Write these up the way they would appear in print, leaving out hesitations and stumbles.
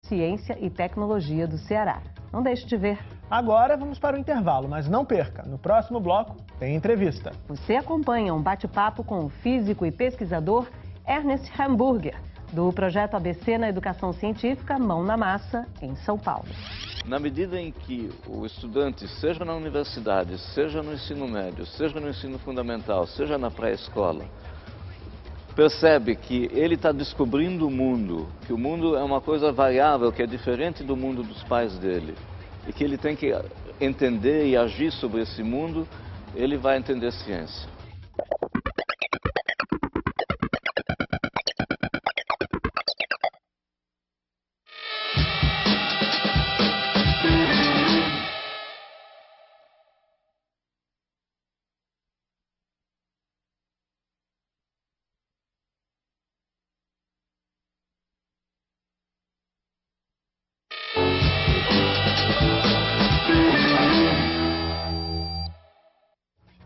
Ciência e Tecnologia do Ceará. Não deixe de ver. Agora vamos para o intervalo, mas não perca. No próximo bloco tem entrevista. Você acompanha um bate-papo com o físico e pesquisador Ernest Hamburger, do projeto ABC na Educação Científica Mão na Massa, em São Paulo. Na medida em que o estudante, seja na universidade, seja no ensino médio, seja no ensino fundamental, seja na pré-escola, percebe que ele está descobrindo o mundo, que o mundo é uma coisa variável, que é diferente do mundo dos pais dele, e que ele tem que entender e agir sobre esse mundo, ele vai entender ciência.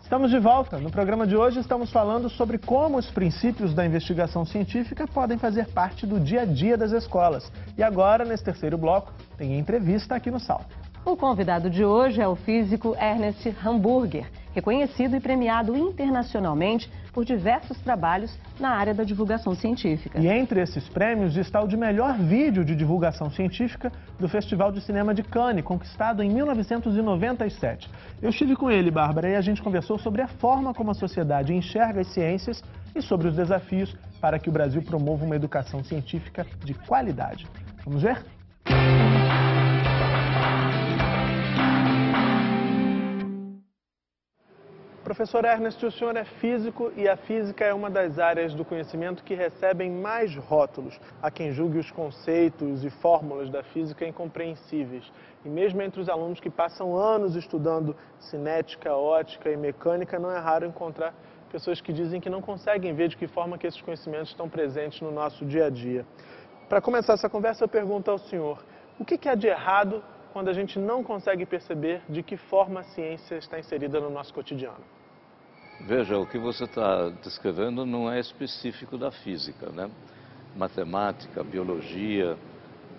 Estamos de volta. No programa de hoje estamos falando sobre como os princípios da investigação científica podem fazer parte do dia a dia das escolas. E agora, nesse terceiro bloco, tem entrevista aqui no Salto. O convidado de hoje é o físico Ernest Hamburger, reconhecido e premiado internacionalmente por diversos trabalhos na área da divulgação científica. E entre esses prêmios está o de melhor vídeo de divulgação científica do Festival de Cinema de Cannes, conquistado em 1997. Eu estive com ele, Bárbara, e a gente conversou sobre a forma como a sociedade enxerga as ciências e sobre os desafios para que o Brasil promova uma educação científica de qualidade. Vamos ver? Professor Ernest, o senhor é físico e a física é uma das áreas do conhecimento que recebem mais rótulos. Há quem julgue os conceitos e fórmulas da física incompreensíveis. E mesmo entre os alunos que passam anos estudando cinética, ótica e mecânica, não é raro encontrar pessoas que dizem que não conseguem ver de que forma que esses conhecimentos estão presentes no nosso dia a dia. Para começar essa conversa, eu pergunto ao senhor, o que há de errado quando a gente não consegue perceber de que forma a ciência está inserida no nosso cotidiano? Veja, o que você está descrevendo não é específico da física, né? Matemática, biologia,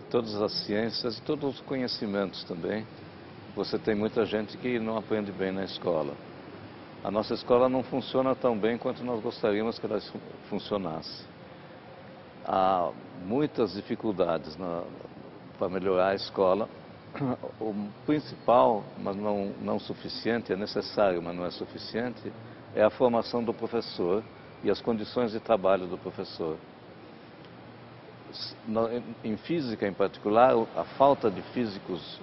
todas as ciências e todos os conhecimentos também. Você tem muita gente que não aprende bem na escola. A nossa escola não funciona tão bem quanto nós gostaríamos que ela funcionasse. Há muitas dificuldades para melhorar a escola. O principal, mas não suficiente, é necessário, mas não é suficiente, é a formação do professor e as condições de trabalho do professor. Em física, em particular, a falta de físicos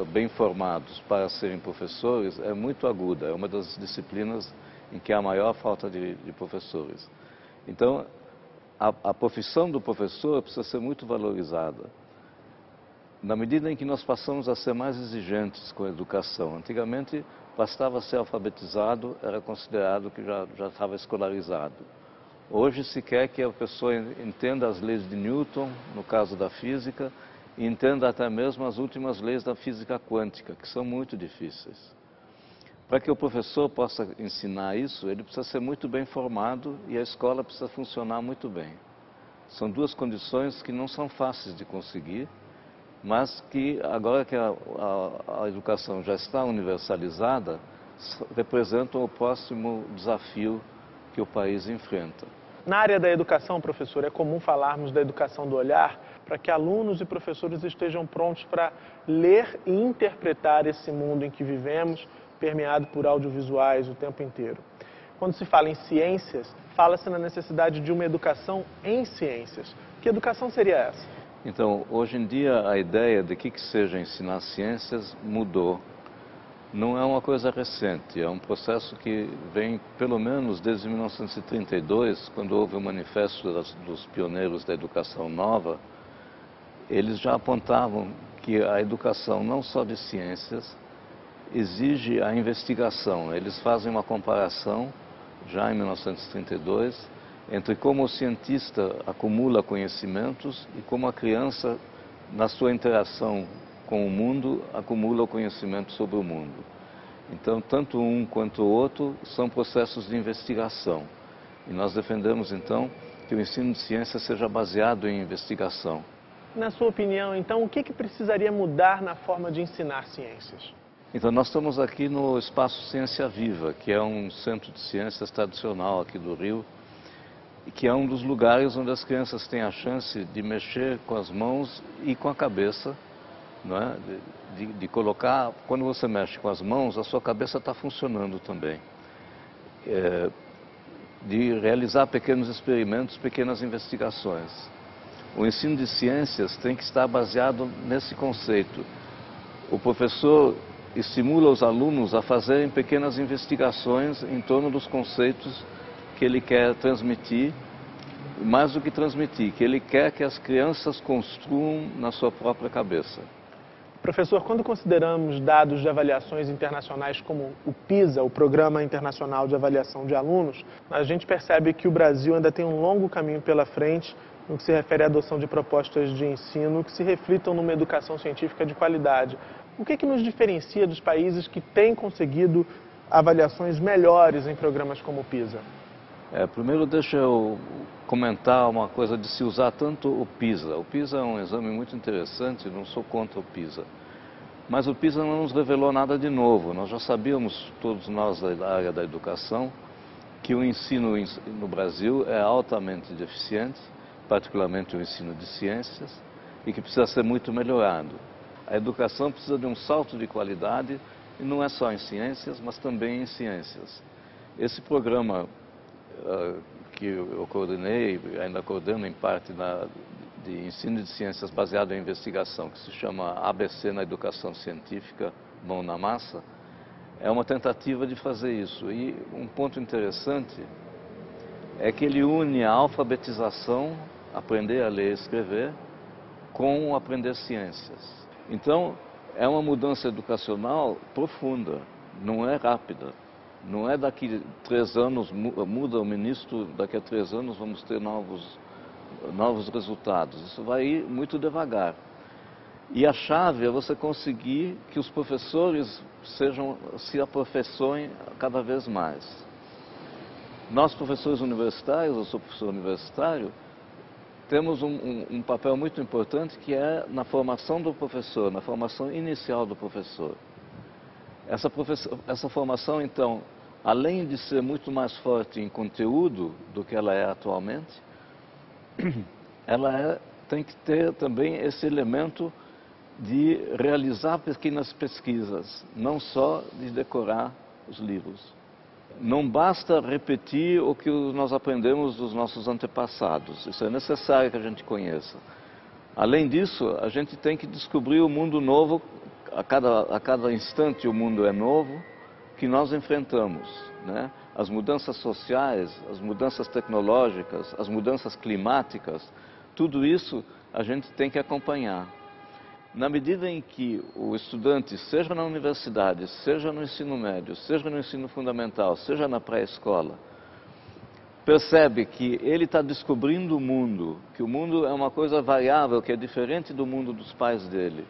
bem formados para serem professores é muito aguda. É uma das disciplinas em que há a maior falta de professores. Então, a profissão do professor precisa ser muito valorizada. Na medida em que nós passamos a ser mais exigentes com a educação. Antigamente, bastava ser alfabetizado, era considerado que já estava escolarizado. Hoje se quer que a pessoa entenda as leis de Newton, no caso da física, e entenda até mesmo as últimas leis da física quântica, que são muito difíceis. Para que o professor possa ensinar isso, ele precisa ser muito bem formado e a escola precisa funcionar muito bem. São duas condições que não são fáceis de conseguir, mas que agora que a educação já está universalizada, representam o próximo desafio que o país enfrenta. Na área da educação, professor, é comum falarmos da educação do olhar para que alunos e professores estejam prontos para ler e interpretar esse mundo em que vivemos, permeado por audiovisuais o tempo inteiro. Quando se fala em ciências, fala-se na necessidade de uma educação em ciências. Que educação seria essa? Então, hoje em dia, a ideia de que seja ensinar ciências mudou. Não é uma coisa recente, é um processo que vem, pelo menos, desde 1932, quando houve o manifesto dos pioneiros da educação nova. Eles já apontavam que a educação, não só de ciências, exige a investigação. Eles fazem uma comparação, já em 1932, entre como o cientista acumula conhecimentos e como a criança, na sua interação com o mundo, acumula o conhecimento sobre o mundo. Então, tanto um quanto o outro são processos de investigação. E nós defendemos, então, que o ensino de ciência seja baseado em investigação. Na sua opinião, então, o que precisaria mudar na forma de ensinar ciências? Então, nós estamos aqui no Espaço Ciência Viva, que é um centro de ciências tradicional aqui do Rio, e que é um dos lugares onde as crianças têm a chance de mexer com as mãos e com a cabeça, não é? De colocar, quando você mexe com as mãos, a sua cabeça está funcionando também. De realizar pequenos experimentos, pequenas investigações. O ensino de ciências tem que estar baseado nesse conceito. O professor estimula os alunos a fazerem pequenas investigações em torno dos conceitos que ele quer transmitir, mais do que transmitir, que ele quer que as crianças construam na sua própria cabeça. Professor, quando consideramos dados de avaliações internacionais como o PISA, o Programa Internacional de Avaliação de Alunos, a gente percebe que o Brasil ainda tem um longo caminho pela frente no que se refere à adoção de propostas de ensino que se reflitam numa educação científica de qualidade. O que nos diferencia dos países que têm conseguido avaliações melhores em programas como o PISA? Primeiro deixa eu comentar uma coisa de se usar tanto o PISA. O PISA é um exame muito interessante, não sou contra o PISA. Mas o PISA não nos revelou nada de novo. Nós já sabíamos, todos nós da área da educação, que o ensino no Brasil é altamente deficiente, particularmente o ensino de ciências, e que precisa ser muito melhorado. A educação precisa de um salto de qualidade, e não é só em ciências, mas também em ciências. Esse programa que eu coordenei, ainda coordeno em parte de ensino de ciências baseado em investigação, que se chama ABC na Educação Científica, Mão na Massa, é uma tentativa de fazer isso. E um ponto interessante é que ele une a alfabetização, aprender a ler e escrever, com aprender ciências. Então, é uma mudança educacional profunda, não é rápida. Não é daqui a 3 anos, muda o ministro, daqui a 3 anos vamos ter novos resultados. Isso vai ir muito devagar. E a chave é você conseguir que os professores se aperfeiçoem cada vez mais. Nós, professores universitários, eu sou professor universitário, temos um papel muito importante que é na formação do professor, na formação inicial do professor. Essa formação, então, além de ser muito mais forte em conteúdo do que ela é atualmente, ela tem que ter também esse elemento de realizar pequenas pesquisas, não só de decorar os livros. Não basta repetir o que nós aprendemos dos nossos antepassados, isso é necessário que a gente conheça. Além disso, a gente tem que descobrir o mundo novo. A cada instante o mundo é novo, que nós enfrentamos, né? As mudanças sociais, as mudanças tecnológicas, as mudanças climáticas, tudo isso a gente tem que acompanhar. Na medida em que o estudante, seja na universidade, seja no ensino médio, seja no ensino fundamental, seja na pré-escola, percebe que ele está descobrindo o mundo, que o mundo é uma coisa variável, que é diferente do mundo dos pais dele,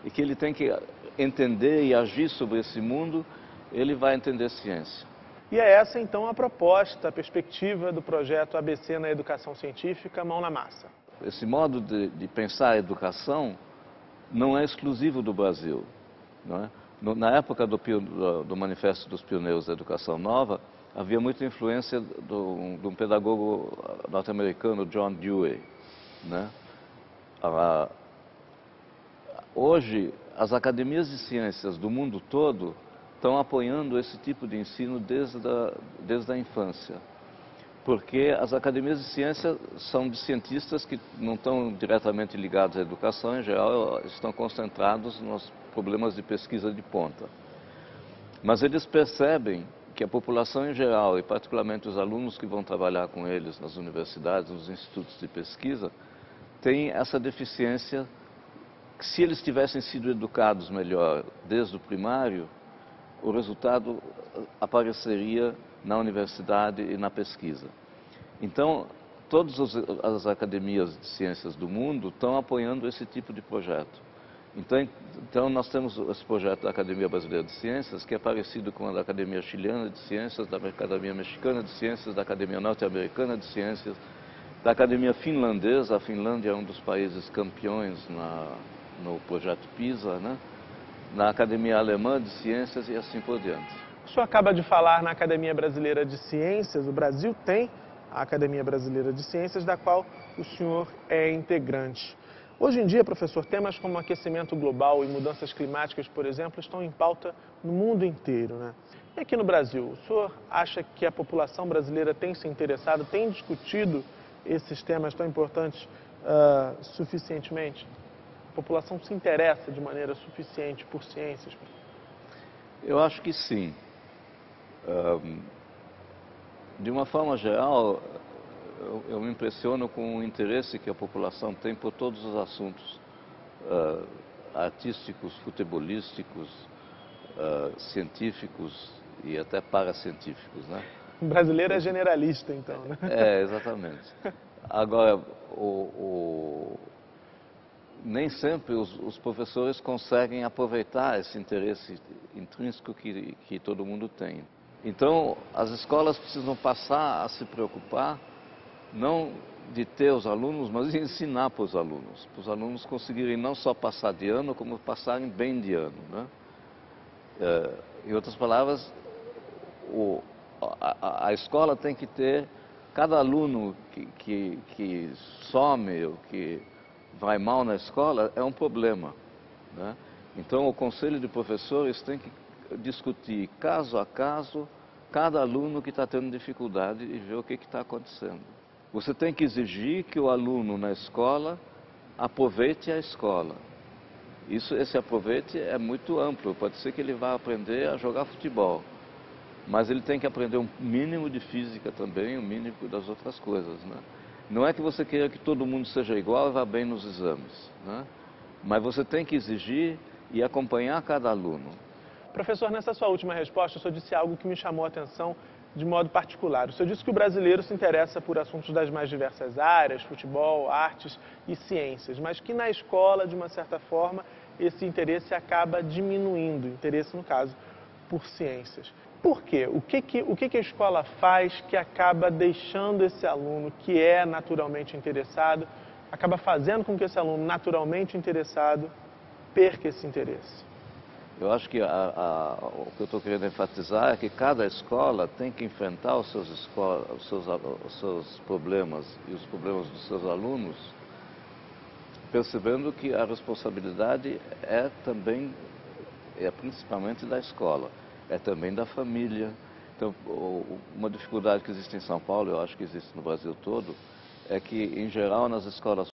e que ele tem que entender e agir sobre esse mundo, ele vai entender ciência. E é essa, então, a proposta, a perspectiva do projeto ABC na Educação Científica, Mão na Massa. Esse modo de pensar a educação não é exclusivo do Brasil, não é? Na época do Manifesto dos Pioneiros da Educação Nova, havia muita influência de um pedagogo norte-americano, John Dewey, né? Hoje, as academias de ciências do mundo todo estão apoiando esse tipo de ensino desde a infância. Porque as academias de ciência são de cientistas que não estão diretamente ligados à educação, em geral, estão concentrados nos problemas de pesquisa de ponta. Mas eles percebem que a população em geral, e particularmente os alunos que vão trabalhar com eles nas universidades, nos institutos de pesquisa, têm essa deficiência que, se eles tivessem sido educados melhor desde o primário, o resultado apareceria na universidade e na pesquisa. Então, todas as academias de ciências do mundo estão apoiando esse tipo de projeto. Então nós temos esse projeto da Academia Brasileira de Ciências, que é parecido com a da Academia Chilena de Ciências, da Academia Mexicana de Ciências, da Academia Norte-Americana de Ciências, Da academia finlandesa, a Finlândia é um dos países campeões no projeto PISA, né? Na academia alemã de ciências e assim por diante. O senhor acaba de falar na Academia Brasileira de Ciências. O Brasil tem a Academia Brasileira de Ciências, da qual o senhor é integrante. Hoje em dia, professor, temas como aquecimento global e mudanças climáticas, por exemplo, estão em pauta no mundo inteiro, né? E aqui no Brasil, o senhor acha que a população brasileira tem se interessado, tem discutido esses temas tão importantes suficientemente? A população se interessa de maneira suficiente por ciências? Eu acho que sim. De uma forma geral, eu me impressiono com o interesse que a população tem por todos os assuntos artísticos, futebolísticos, científicos e até paracientíficos, né? O brasileiro é generalista, então, né? É, exatamente. Agora, nem sempre os professores conseguem aproveitar esse interesse intrínseco que todo mundo tem. Então, as escolas precisam passar a se preocupar, não de ter os alunos, mas de ensinar para os alunos conseguirem não só passar de ano, como passarem bem de ano, né? Em outras palavras, a escola tem que ter, cada aluno que some ou que vai mal na escola é um problema, né? Então o conselho de professores tem que discutir caso a caso cada aluno que está tendo dificuldade e ver o que está acontecendo. Você tem que exigir que o aluno na escola aproveite a escola. Esse aproveite é muito amplo, pode ser que ele vá aprender a jogar futebol, mas ele tem que aprender um mínimo de física também, um mínimo das outras coisas, né? Não é que você queira que todo mundo seja igual e vá bem nos exames, né? Mas você tem que exigir e acompanhar cada aluno. Professor, nessa sua última resposta, o senhor disse algo que me chamou a atenção de modo particular. O senhor disse que o brasileiro se interessa por assuntos das mais diversas áreas, futebol, artes e ciências, mas que na escola, de uma certa forma, esse interesse acaba diminuindo, interesse, no caso, por ciências. Por quê? O que a escola faz que acaba deixando esse aluno que é naturalmente interessado, acaba fazendo com que esse aluno naturalmente interessado perca esse interesse? Eu acho que o que eu estou querendo enfatizar é que cada escola tem que enfrentar os seus problemas e os problemas dos seus alunos, percebendo que a responsabilidade é principalmente da escola, é também da família. Então, uma dificuldade que existe em São Paulo, eu acho que existe no Brasil todo, é que, em geral, nas escolas